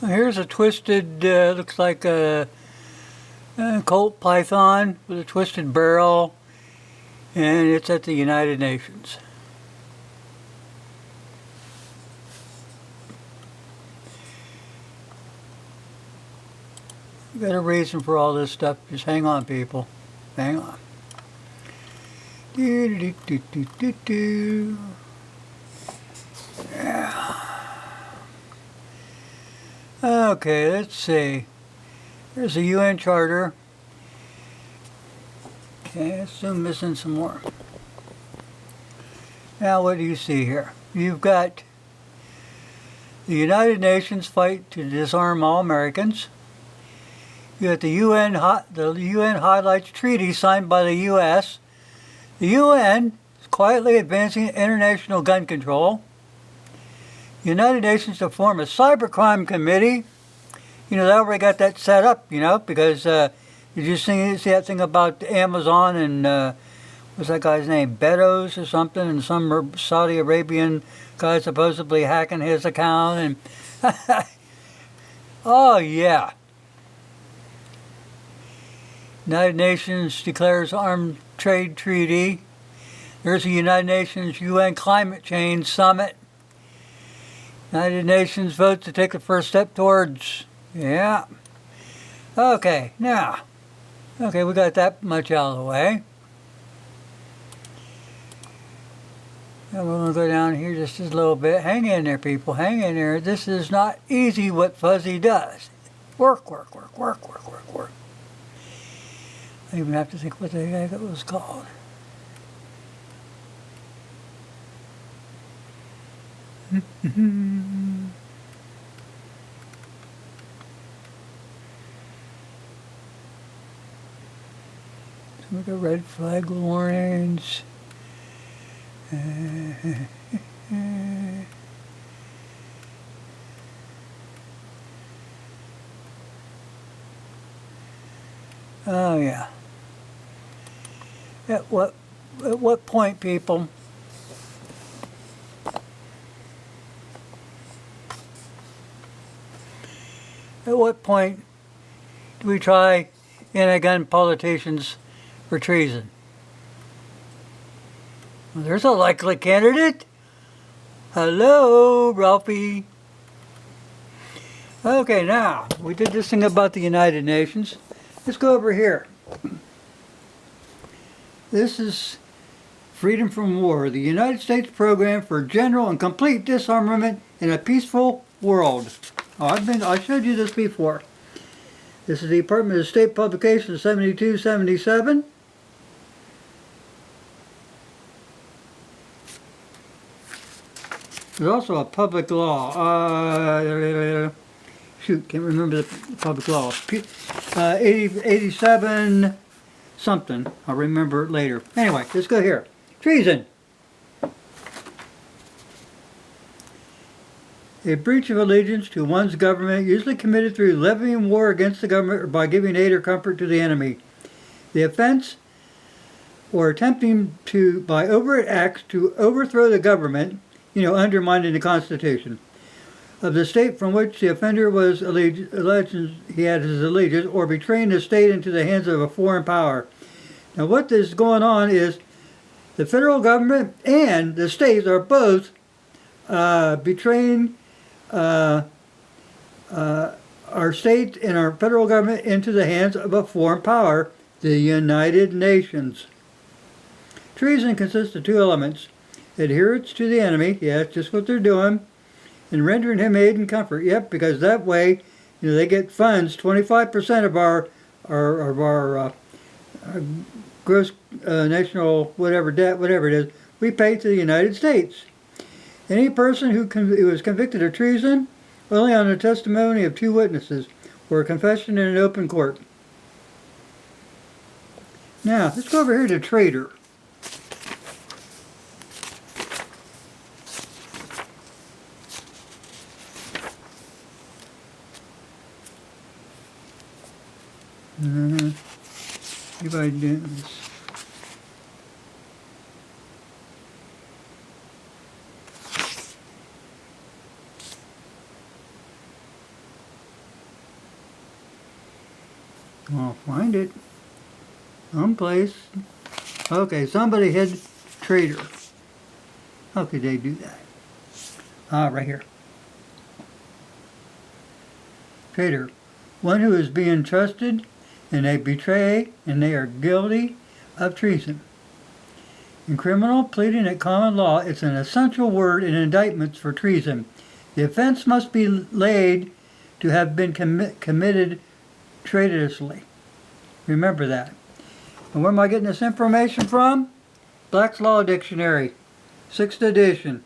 Here's a twisted, looks like a Colt python with a twisted barrel, and it's at the United Nations. You got a reason for all this stuff. Just hang on, people. Hang on. Yeah. Okay, let's see. There's a UN charter. Okay, assume missing some more. Now, what do you see here? You've got the United Nations fight to disarm all Americans. You got the UN highlights treaty signed by the U.S. The UN is quietly advancing international gun control. United Nations to form a cybercrime committee. You know, they already got that set up, you know, because did you see that thing about Amazon and what's that guy's name, Beddoes or something, and some Saudi Arabian guy supposedly hacking his account, and oh yeah. United Nations declares armed trade treaty. There's a United Nations UN climate change summit. United Nations vote to take the first step towards, yeah. Okay, now, okay, we got that much out of the way. Now we're going to go down here just a little bit. Hang in there, people, hang in there. This is not easy what Fuzzy does. Work, work, work, work, work, work, work. I even have to think what the heck it was called. Look at red flag warnings. Oh yeah. At what point, people? At what point do we try anti-gun politicians for treason? Well, there's a likely candidate. Hello, Ralphie. Okay, now, we did this thing about the United Nations. Let's go over here. This is Freedom from War, the United States Program for General and Complete Disarmament in a Peaceful World. Oh, I showed you this before. This is the Department of State Publication 7277. There's also a public law. Shoot, can't remember the public law. 87 something. I'll remember it later. Anyway, let's go here. Treason. A breach of allegiance to one's government, usually committed through levying war against the government or by giving aid or comfort to the enemy. The offense, or attempting to, by overt acts, to overthrow the government, undermining the Constitution of the state from which the offender was alleged he had his allegiance, or betraying the state into the hands of a foreign power. Now what is going on is the federal government and the states are both betraying our state and our federal government into the hands of a foreign power, the United Nations. Treason consists of two elements: adherence to the enemy, yeah, it's just what they're doing, and rendering him aid and comfort. Yep, because that way, they get funds. 25% of our gross national whatever debt, whatever it is, we pay to the United States. Any person who was convicted of treason, only on the testimony of two witnesses, or a confession in an open court. Now, let's go over here to traitor. If I do this. I'll find it. Someplace. Okay, somebody hid traitor. How could they do that? Ah, right here. Traitor. One who is being trusted and they betray and they are guilty of treason. In criminal pleading at common law, it's an essential word in indictments for treason. The offense must be laid to have been committed traitorously. Remember that. And where am I getting this information from? Black's Law Dictionary, 6th edition.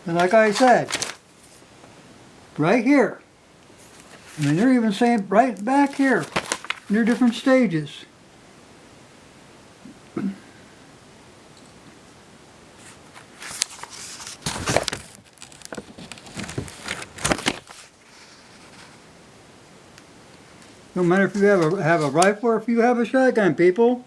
And like I said, right here, I mean, they're even saying right back here, in their different stages. No matter if you have a rifle or if you have a shotgun, people.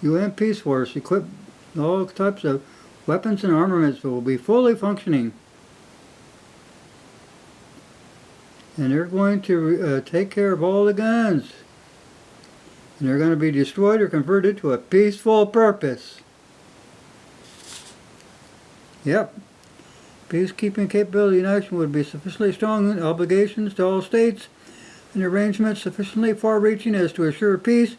UN Peace Force equipped all types of weapons and armaments will be fully functioning. And they're going to take care of all the guns. And they're going to be destroyed or converted to a peaceful purpose. Yep. Peacekeeping capability of the nation would be sufficiently strong in obligations to all states and arrangements sufficiently far-reaching as to assure peace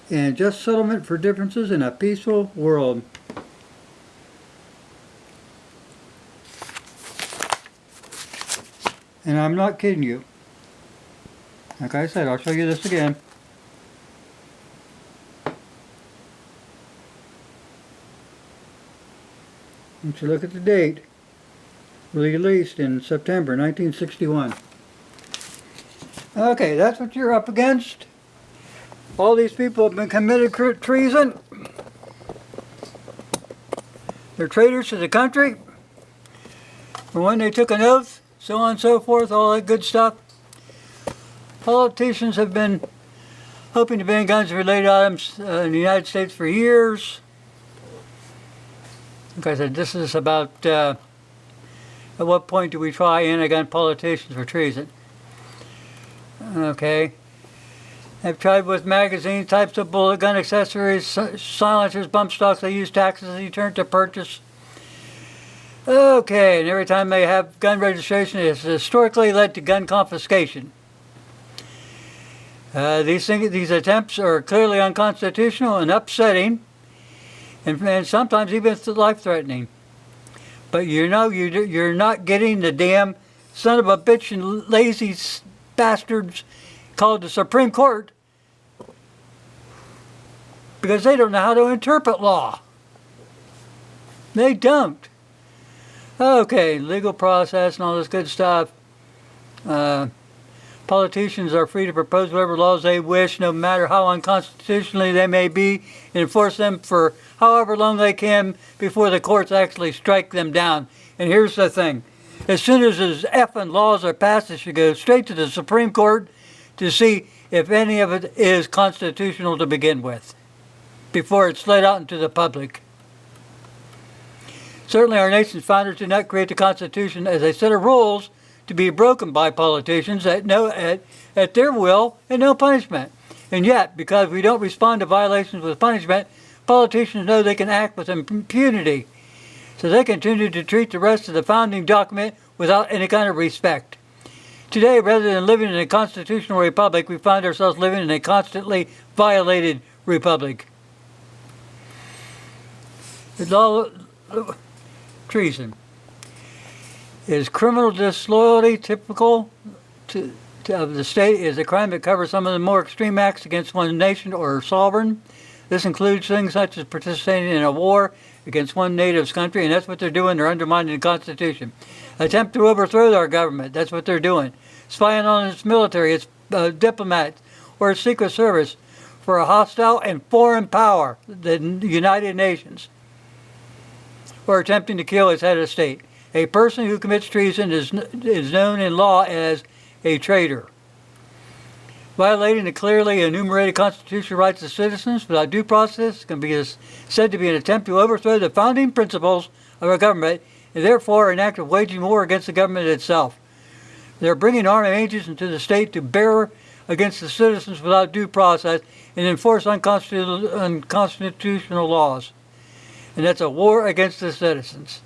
and just settlement for differences in a peaceful world. And I'm not kidding you. Like I said, I'll show you this again. Once you look at the date, released in September 1961. Okay, that's what you're up against. All these people have been committed treason. They're traitors to the country. For when they took an oath, so on and so forth, all that good stuff. Politicians have been hoping to ban guns and related items in the United States for years. Like I said, this is about at what point do we try anti-gun politicians for treason? Okay. They've tried with magazine types of bullet gun accessories, silencers, bump stocks. They use taxes as deterrent to purchase. Okay, and every time they have gun registration, it's historically led to gun confiscation. These attempts are clearly unconstitutional and upsetting, and sometimes even life-threatening. But you know, you're not getting the damn son of a bitch and lazy bastards called the Supreme Court because they don't know how to interpret law. They don't. Okay, legal process and all this good stuff. Politicians are free to propose whatever laws they wish, no matter how unconstitutionally they may be, and enforce them for however long they can before the courts actually strike them down. And here's the thing. As soon as those effing laws are passed, it should go straight to the Supreme Court to see if any of it is constitutional to begin with, before it's let out into the public. Certainly our nation's founders did not create the Constitution as a set of rules to be broken by politicians at their will and no punishment. And yet, because we don't respond to violations with punishment, politicians know they can act with impunity. So they continue to treat the rest of the founding document without any kind of respect. Today, rather than living in a constitutional republic, we find ourselves living in a constantly violated republic. It's all treason. Is criminal disloyalty typical of the state? Is a crime that covers some of the more extreme acts against one nation or sovereign? This includes things such as participating in a war against one native's country, and that's what they're doing. They're undermining the Constitution. Attempt to overthrow our government. That's what they're doing. Spying on its military, its diplomats, or its secret service for a hostile and foreign power, the United Nations, or attempting to kill its head of state. A person who commits treason is known in law as a traitor. Violating the clearly enumerated constitutional rights of citizens without due process can be said to be an attempt to overthrow the founding principles of our government and therefore an act of waging war against the government itself. They're bringing armed agents into the state to bear against the citizens without due process and enforce unconstitutional laws. And that's a war against the citizens.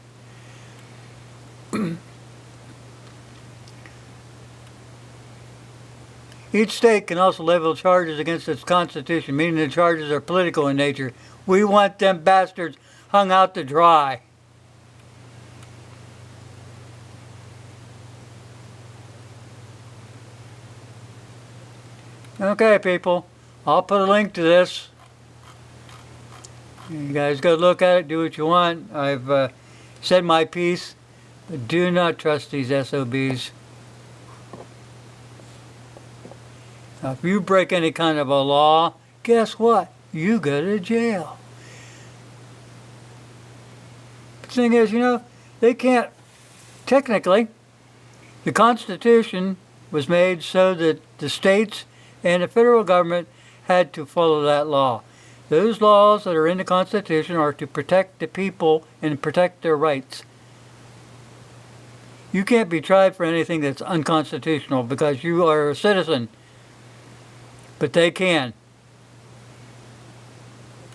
Each state can also level charges against its constitution, meaning the charges are political in nature. We want them bastards hung out to dry. Okay, people, I'll put a link to this. You guys go look at it, do what you want. I've said my piece, but do not trust these SOBs. Now, if you break any kind of a law, guess what? You go to jail. The thing is, you know, they can't, technically, the Constitution was made so that the states and the federal government had to follow that law. Those laws that are in the Constitution are to protect the people and protect their rights. You can't be tried for anything that's unconstitutional because you are a citizen. But they can.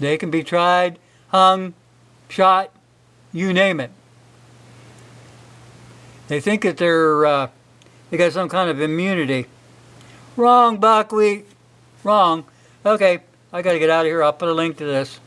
They can be tried, hung, shot, you name it. They think that they got some kind of immunity. Wrong, buckwheat. Wrong. Okay, I got to get out of here. I'll put a link to this.